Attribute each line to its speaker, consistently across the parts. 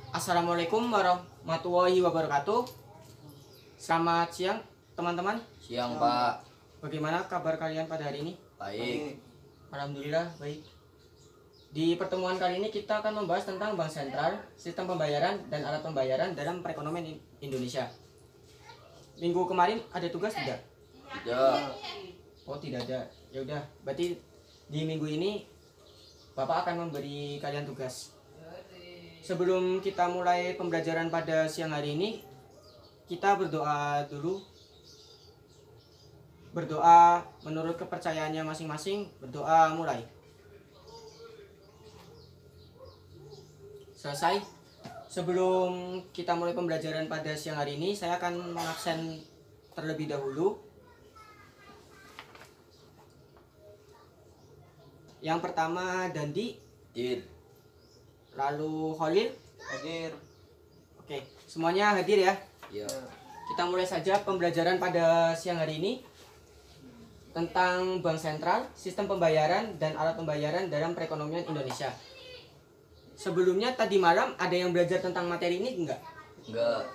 Speaker 1: Assalamualaikum warahmatullahi wabarakatuh. Selamat siang teman-teman.
Speaker 2: Siang, Pak.
Speaker 1: Bagaimana kabar kalian pada hari ini?
Speaker 2: Baik.
Speaker 1: Alhamdulillah baik. Di pertemuan kali ini kita akan membahas tentang bank sentral, sistem pembayaran dan alat pembayaran dalam perekonomian Indonesia. Minggu kemarin ada tugas tidak?
Speaker 2: Tidak.
Speaker 1: Oh, tidak ada. Ya udah, berarti di minggu ini Bapak akan memberi kalian tugas. Sebelum kita mulai pembelajaran pada siang hari ini, kita berdoa dulu. Berdoa menurut kepercayaannya masing-masing. Berdoa mulai. Selesai. Sebelum kita mulai pembelajaran pada siang hari ini, saya akan mengabsen terlebih dahulu. Yang pertama Dandi,
Speaker 2: Hadir.
Speaker 1: lalu Khalil.
Speaker 3: Hadir.
Speaker 1: Oke, semuanya hadir ya.
Speaker 2: Ya.
Speaker 1: Kita mulai saja pembelajaran pada siang hari ini tentang bank sentral, sistem pembayaran dan alat pembayaran dalam perekonomian Indonesia. Sebelumnya tadi malam ada yang belajar tentang materi ini enggak?
Speaker 2: Enggak.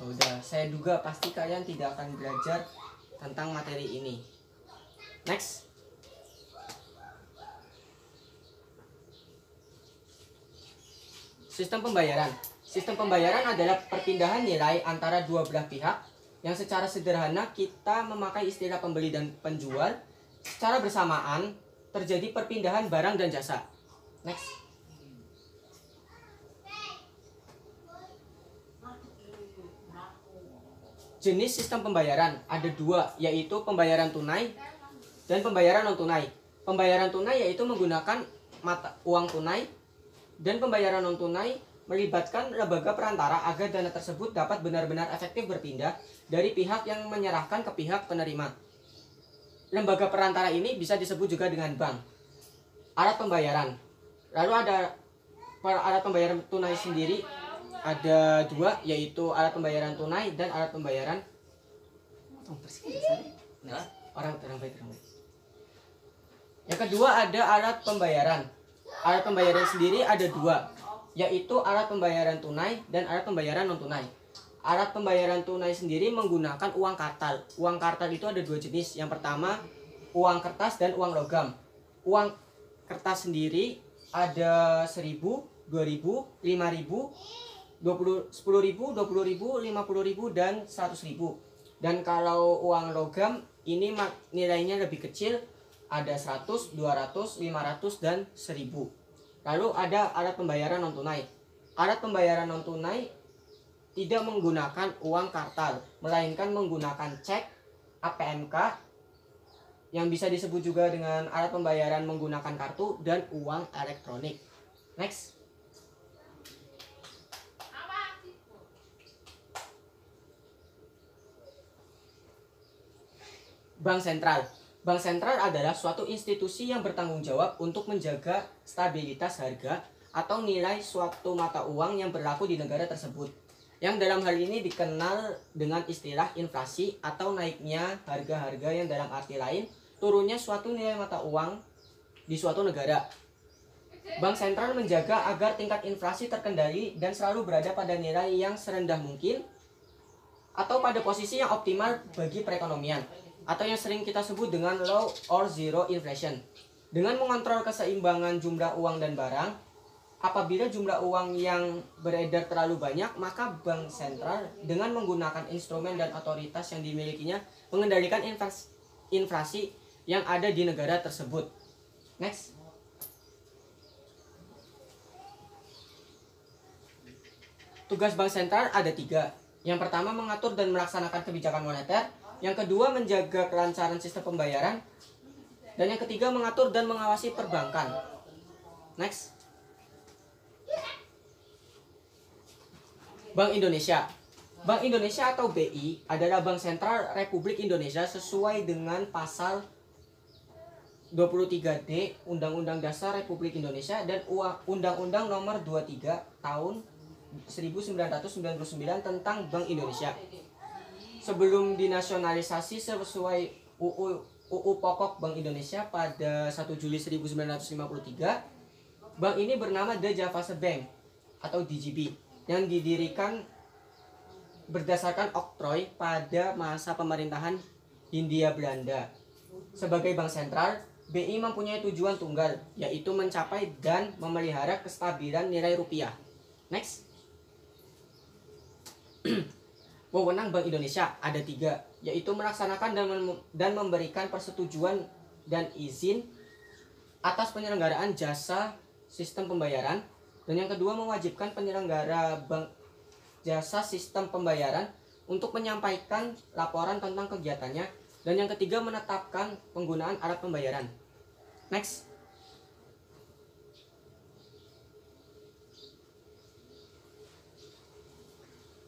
Speaker 1: Oh, udah, saya duga pasti kalian tidak akan belajar tentang materi ini. Next. Sistem pembayaran. Sistem pembayaran adalah perpindahan nilai antara dua belah pihak yang secara sederhana kita memakai istilah pembeli dan penjual secara bersamaan terjadi perpindahan barang dan jasa. Next. Jenis sistem pembayaran ada dua, yaitu pembayaran tunai dan pembayaran non tunai. Pembayaran tunai yaitu menggunakan uang tunai, dan pembayaran non tunai melibatkan lembaga perantara agar dana tersebut dapat benar-benar efektif berpindah dari pihak yang menyerahkan ke pihak penerima. Lembaga perantara ini bisa disebut juga dengan bank. Alat pembayaran. Lalu ada alat pembayaran tunai sendiri ada dua, yaitu alat pembayaran tunai dan alat pembayaran orang baik. Yang kedua ada alat pembayaran. Alat pembayaran sendiri ada dua, yaitu alat pembayaran tunai dan alat pembayaran non tunai. Alat pembayaran tunai sendiri menggunakan uang kartal. Uang kartal itu ada dua jenis. Yang pertama uang kertas dan uang logam. Uang kertas sendiri ada 1.000, 2.000, 5.000, 10.000, 20.000, 50.000 dan 100.000. Dan kalau uang logam ini nilainya lebih kecil, ada 100, 200, 500 dan 1.000. Lalu ada alat pembayaran non tunai. Alat pembayaran non tunai tidak menggunakan uang kartal, melainkan menggunakan cek, APMK, yang bisa disebut juga dengan alat pembayaran menggunakan kartu dan uang elektronik. Next. Bank sentral. Bank sentral adalah suatu institusi yang bertanggung jawab untuk menjaga stabilitas harga atau nilai suatu mata uang yang berlaku di negara tersebut, yang dalam hal ini dikenal dengan istilah inflasi atau naiknya harga-harga, yang dalam arti lain turunnya suatu nilai mata uang di suatu negara. Bank sentral menjaga agar tingkat inflasi terkendali dan selalu berada pada nilai yang serendah mungkin atau pada posisi yang optimal bagi perekonomian, atau yang sering kita sebut dengan low or zero inflation. Dengan mengontrol keseimbangan jumlah uang dan barang, apabila jumlah uang yang beredar terlalu banyak, maka bank sentral dengan menggunakan instrumen dan otoritas yang dimilikinya mengendalikan inflasi yang ada di negara tersebut. Next. Tugas bank sentral ada tiga. Yang pertama mengatur dan melaksanakan kebijakan moneter. Yang kedua menjaga kelancaran sistem pembayaran, dan yang ketiga mengatur dan mengawasi perbankan. Next. Bank Indonesia. Bank Indonesia atau BI adalah Bank Sentral Republik Indonesia sesuai dengan pasal 23D Undang-Undang Dasar Republik Indonesia dan Undang-Undang Nomor 23 Tahun 1999 tentang Bank Indonesia. Sebelum dinasionalisasi sesuai UU Pokok Bank Indonesia pada 1 Juli 1953, bank ini bernama The Javase Bank atau DJB. yang didirikan berdasarkan oktroy pada masa pemerintahan Hindia Belanda. Sebagai bank sentral, BI mempunyai tujuan tunggal, yaitu mencapai dan memelihara kestabilan nilai rupiah. Next. Wewenang Bank Indonesia ada 3, yaitu melaksanakan dan memberikan persetujuan dan izin atas penyelenggaraan jasa sistem pembayaran, dan yang kedua mewajibkan penyelenggara bank jasa sistem pembayaran untuk menyampaikan laporan tentang kegiatannya, dan yang ketiga menetapkan penggunaan alat pembayaran. Next.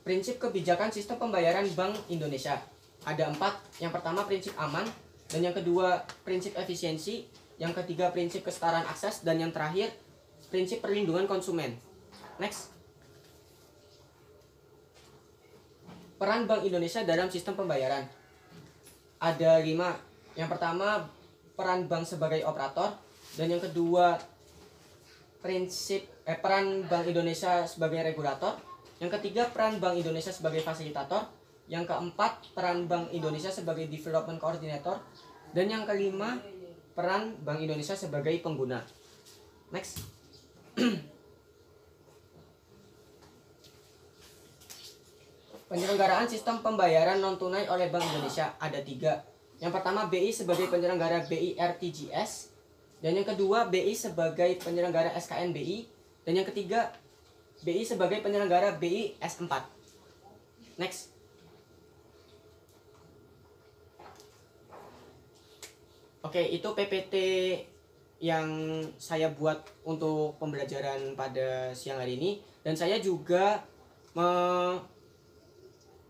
Speaker 1: Prinsip kebijakan sistem pembayaran Bank Indonesia ada 4. Yang pertama prinsip aman, dan yang kedua prinsip efisiensi, yang ketiga prinsip kesetaraan akses, dan yang terakhir prinsip perlindungan konsumen. Next. Peran Bank Indonesia dalam sistem pembayaran ada 5. Yang pertama peran bank sebagai operator, dan yang kedua peran Bank Indonesia sebagai regulator, yang ketiga peran Bank Indonesia sebagai fasilitator, yang keempat peran Bank Indonesia sebagai development coordinator, dan yang kelima peran Bank Indonesia sebagai pengguna. Next. Penyelenggaraan sistem pembayaran non tunai oleh Bank Indonesia ada 3. Yang pertama BI sebagai penyelenggara BI RTGS, dan yang kedua BI sebagai penyelenggara SKN BI, dan yang ketiga BI sebagai penyelenggara BI S4. Next. Oke, itu PPT yang saya buat untuk pembelajaran pada siang hari ini, dan saya juga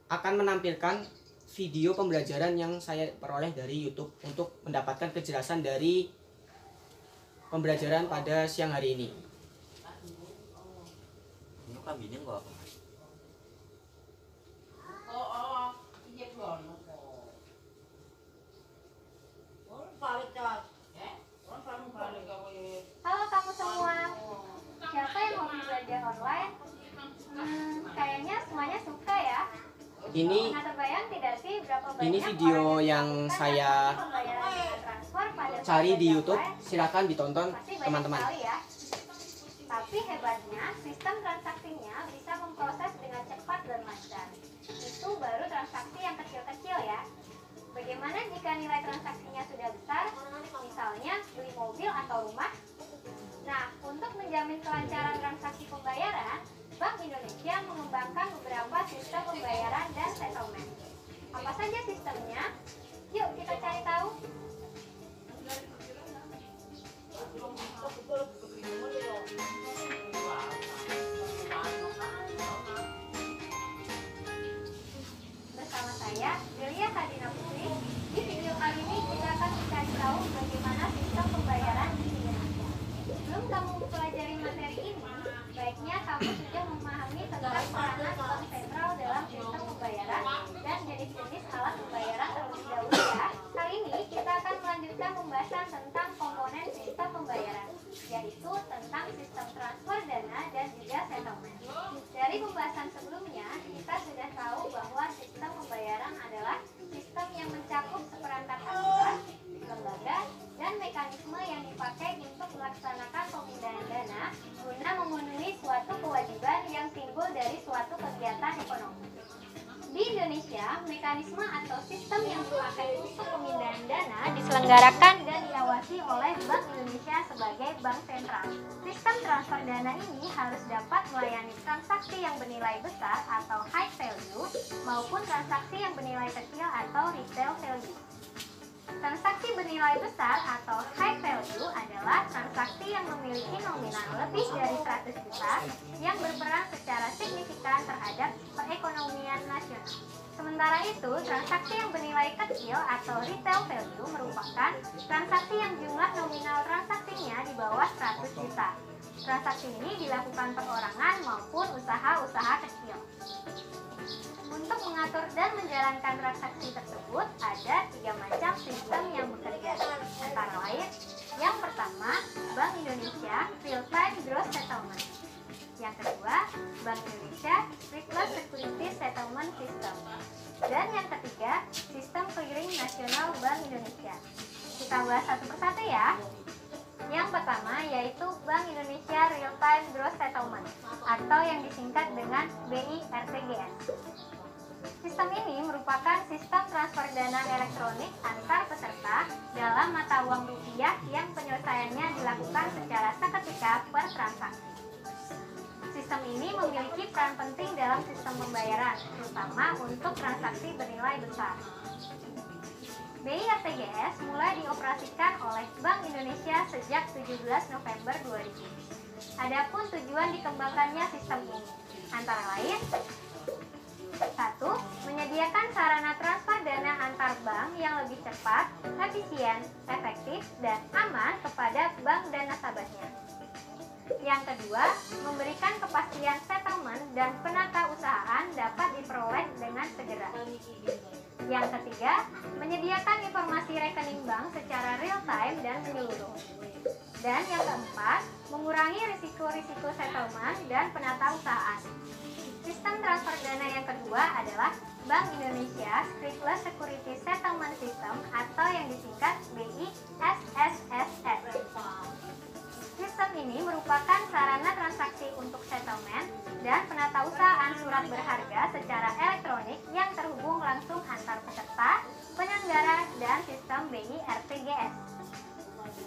Speaker 1: akan menampilkan video pembelajaran yang saya peroleh dari YouTube untuk mendapatkan kejelasan dari pembelajaran pada siang hari ini.
Speaker 2: Ini kambingnya nggak apa?
Speaker 3: Halo kamu semua, siapa yang hobi belajar online? Kayaknya semuanya suka ya.
Speaker 1: Ini
Speaker 3: Nah, terbayang tidak sih berapa banyak
Speaker 1: ini video
Speaker 3: orang
Speaker 1: yang
Speaker 3: melakukan
Speaker 1: saya
Speaker 3: pembayaran dengan transfer pada
Speaker 1: cari di
Speaker 3: saat
Speaker 1: YouTube.
Speaker 3: online?
Speaker 1: Silakan ditonton
Speaker 3: Pasti banyak
Speaker 1: teman-teman.
Speaker 3: sekali ya. Tapi hebatnya, sistem transaksinya bisa memproses dengan cepat dan lancar. Itu baru transaksi yang kecil-kecil ya. Bagaimana jika nilai transaksinya sudah besar, misalnya beli mobil atau rumah? Nah, untuk menjamin kelancaran transaksi pembayaran, Bank Indonesia mengembangkan beberapa sistem pembayaran dan settlement. Apa saja sistemnya? Yuk kita cari tahu. Bersama saya, Delia Kadina Putri. Di video kali ini kita akan mencari tahu bagaimana sistem pembayaran di Indonesia. Sebelum kamu mempelajari materi ini, baiknya kamu sudah memahami tentang peranan bank sentral dalam sistem pembayaran dan jenis-jenis alat pembayaran terlebih dahulu ya. Kali ini kita akan melanjutkan pembahasan tentang komponen sistem pembayaran, yaitu tentang sistem transfer dana dan juga settlement. Dari pembahasan sebelumnya, kita sudah tahu bahwa sistem pembayaran adalah sistem yang mencakup seperangkat aturan, lembaga, dan mekanisme yang dipakai untuk melaksanakan pemindahan dana guna memenuhi suatu kewajiban yang timbul dari suatu kegiatan ekonomi. Di Indonesia, mekanisme atau sistem yang dipakai untuk pemindahan dana diselenggarakan dan diawasi oleh Bank Indonesia sebagai bank sentral. Sistem transfer dana ini harus dapat melayani transaksi yang bernilai besar atau high value maupun transaksi yang bernilai kecil atau retail value. Transaksi bernilai besar atau high value adalah transaksi yang memiliki nominal lebih dari 100 juta yang berperan secara signifikan terhadap perekonomian nasional. Sementara itu, transaksi yang bernilai kecil atau retail value merupakan transaksi yang jumlah nominal transaksinya di bawah 100 juta. Transaksi ini dilakukan perorangan maupun usaha-usaha kecil. Untuk mengatur dan menjalankan transaksi tersebut, ada 3 macam sistem yang bekerja. Antara lain, yang pertama, Bank Indonesia Real Time Gross Settlement. Yang kedua, Bank Indonesia Stateless Security Settlement System. Dan yang ketiga, Sistem Clearing Nasional Bank Indonesia. Kita bahas satu persatu ya. Yang pertama yaitu Bank Indonesia Real Time Gross Settlement atau yang disingkat dengan BI-RTGS. Sistem ini merupakan sistem transfer dana elektronik antar peserta dalam mata uang rupiah yang penyelesaiannya dilakukan secara seketika per transaksi. Sistem ini memiliki peran penting dalam sistem pembayaran, terutama untuk transaksi bernilai besar. BI-RTGS mulai dioperasikan oleh Bank Indonesia sejak 17 November 2000. Adapun tujuan dikembangkannya sistem ini antara lain: 1. Menyediakan sarana transfer dana antar bank yang lebih cepat, efisien, efektif, dan aman kepada bank dan nasabahnya. Yang kedua, memberikan kepastian settlement dan penata usahaan dapat diperoleh dengan segera. Yang ketiga, menyediakan informasi rekening bank secara real time dan menyeluruh. Dan yang keempat, mengurangi risiko-risiko settlement dan penata usahaan. Sistem transfer dana yang kedua adalah Bank Indonesia Stateless Security Settlement System atau yang disingkat BI-SSSS. Sistem ini merupakan sarana transaksi untuk settlement dan penatausahaan surat berharga secara elektronik yang terhubung langsung antar peserta, penyelenggara, dan sistem BI-RTGS.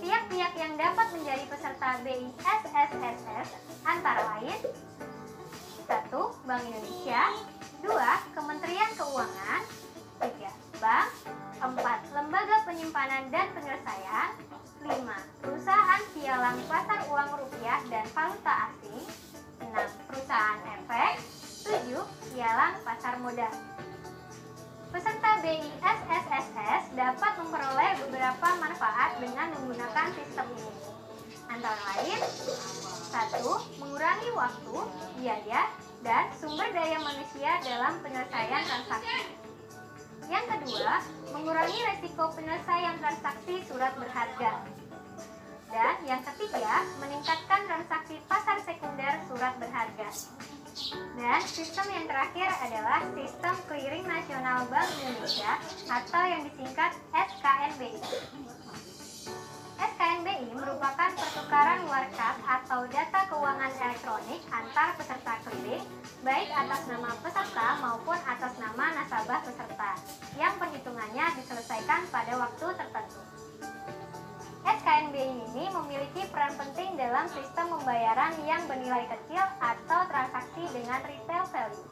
Speaker 3: Pihak-pihak yang dapat menjadi peserta BI-SSSS antara lain: 1. Bank Indonesia, 2. Kementerian Keuangan, 3. Bank, 4. Lembaga Penyimpanan dan Penyelesaian, 5. Perusahaan pialang pasar uang rupiah dan valuta asing, 6. Perusahaan efek, 7. Pialang pasar modal. Peserta BI-SSSS dapat memperoleh beberapa manfaat dengan menggunakan sistem ini. Antara lain: 1. Mengurangi waktu, biaya, dan sumber daya manusia dalam penyelesaian transaksi. Yang kedua, mengurangi resiko penyelesaian transaksi surat berharga. Dan yang ketiga, meningkatkan transaksi pasar sekunder surat berharga. Dan sistem yang terakhir adalah Sistem Clearing Nasional Bank Indonesia atau yang disingkat SKNBI. SKNBI merupakan pertukaran warkas atau data keuangan elektronik antar peserta clearing, baik atas nama peserta maupun atas nama nasabah peserta, yang perhitungannya diselesaikan pada waktu tertentu. SKNBI ini memiliki peran penting dalam sistem pembayaran yang bernilai kecil atau transaksi dengan retail value.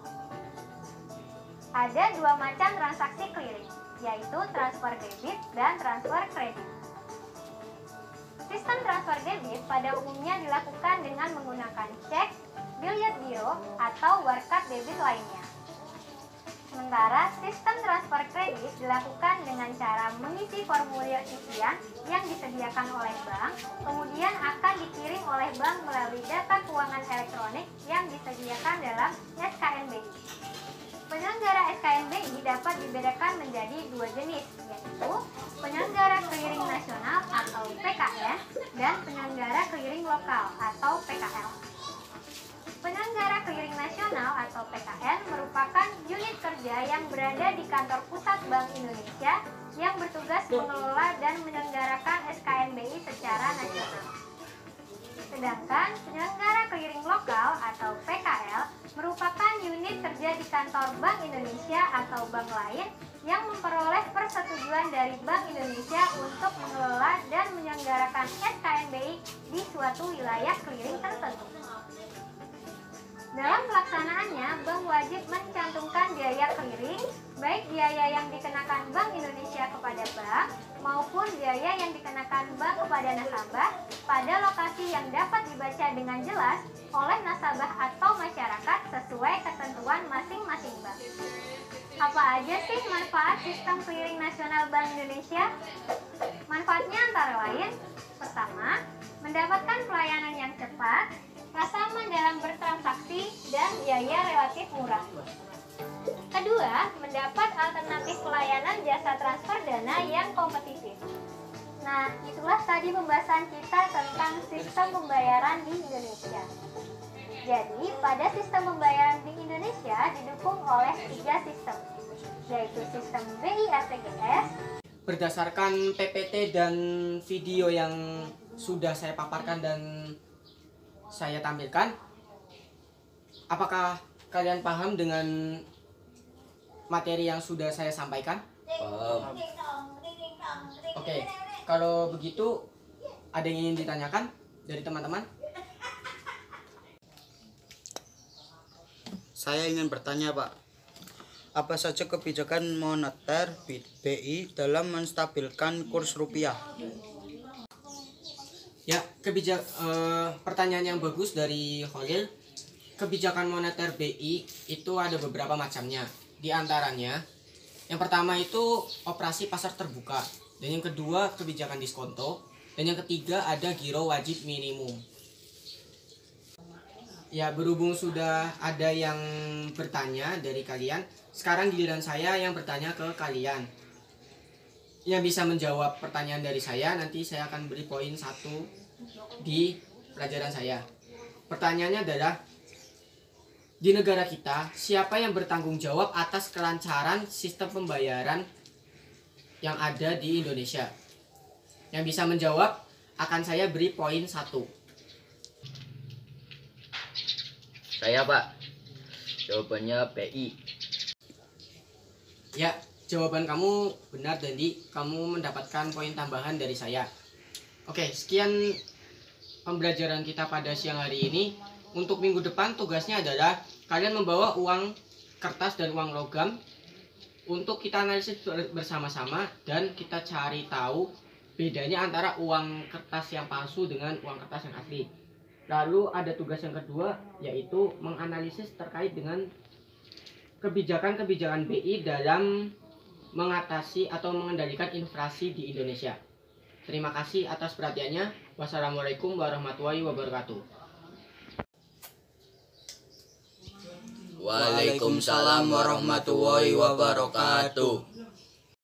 Speaker 3: Ada dua macam transaksi clearing, yaitu transfer debit dan transfer kredit. Sistem transfer debit pada umumnya dilakukan dengan menggunakan cek, billiard giro, atau warkat debit lainnya. Sementara sistem transfer kredit dilakukan dengan cara mengisi formulir isian yang disediakan oleh bank, kemudian akan dikirim oleh bank melalui data keuangan elektronik yang disediakan dalam SKNBI. Penyelenggara SKNBI dapat dibedakan menjadi dua jenis, yaitu penyelenggara clearing nasional atau PKN dan penyelenggara clearing lokal atau PKL. Penyelenggara clearing nasional atau PKN merupakan unit kerja yang berada di kantor pusat Bank Indonesia yang bertugas mengelola dan menyelenggarakan SKNBI secara nasional. Sedangkan penyelenggara clearing lokal atau PKL merupakan unit kerja di kantor Bank Indonesia atau bank lain yang memperoleh persetujuan dari Bank Indonesia untuk mengelola dan menyelenggarakan SKNBI di suatu wilayah clearing tertentu. Dalam pelaksanaannya, bank wajib mencantumkan biaya clearing, baik biaya yang dikenakan Bank Indonesia kepada bank maupun biaya yang dikenakan bank kepada nasabah pada lokasi yang dapat dibaca dengan jelas oleh nasabah atau masyarakat sesuai ketentuan masing-masing bank. Apa aja sih manfaat sistem clearing nasional Bank Indonesia? Manfaatnya antara lain: pertama, mendapatkan pelayanan yang cepat, rasa aman dalam bertransaksi, dan biaya relatif murah. Kedua, mendapat alternatif pelayanan jasa transfer dana yang kompetitif. Nah, itulah tadi pembahasan kita tentang sistem pembayaran di Indonesia. Jadi, pada sistem pembayaran di Indonesia didukung oleh 3 sistem, yaitu sistem BI ATGS.
Speaker 1: Berdasarkan PPT dan video yang sudah saya paparkan dan saya tampilkan, apakah kalian paham dengan materi yang sudah saya sampaikan?
Speaker 2: Paham.
Speaker 1: Oke, kalau begitu ada yang ingin ditanyakan dari teman-teman?
Speaker 4: Saya ingin bertanya, Pak. Apa saja kebijakan moneter BI dalam menstabilkan kurs rupiah?
Speaker 1: Ya, pertanyaan yang bagus dari Khalil. Kebijakan moneter BI itu ada beberapa macamnya. Di antaranya, yang pertama itu operasi pasar terbuka, dan yang kedua kebijakan diskonto, dan yang ketiga ada giro wajib minimum. Ya, berhubung sudah ada yang bertanya dari kalian, sekarang giliran saya yang bertanya ke kalian. Yang bisa menjawab pertanyaan dari saya, nanti saya akan beri poin 1 di pelajaran saya. Pertanyaannya adalah, di negara kita, siapa yang bertanggung jawab atas kelancaran sistem pembayaran yang ada di Indonesia? Yang bisa menjawab akan saya beri poin 1.
Speaker 2: Saya, Pak. Jawabannya BI.
Speaker 1: Ya, jawaban kamu benar, Dandi. Kamu mendapatkan poin tambahan dari saya. Oke, sekian pembelajaran kita pada siang hari ini. Untuk minggu depan tugasnya adalah kalian membawa uang kertas dan uang logam untuk kita analisis bersama-sama dan kita cari tahu bedanya antara uang kertas yang palsu dengan uang kertas yang asli. Lalu ada tugas yang kedua, yaitu menganalisis terkait dengan kebijakan-kebijakan BI dalam mengatasi atau mengendalikan inflasi di Indonesia. Terima kasih atas perhatiannya. Wassalamualaikum warahmatullahi wabarakatuh.
Speaker 2: Waalaikumsalam warahmatullahi wabarakatuh.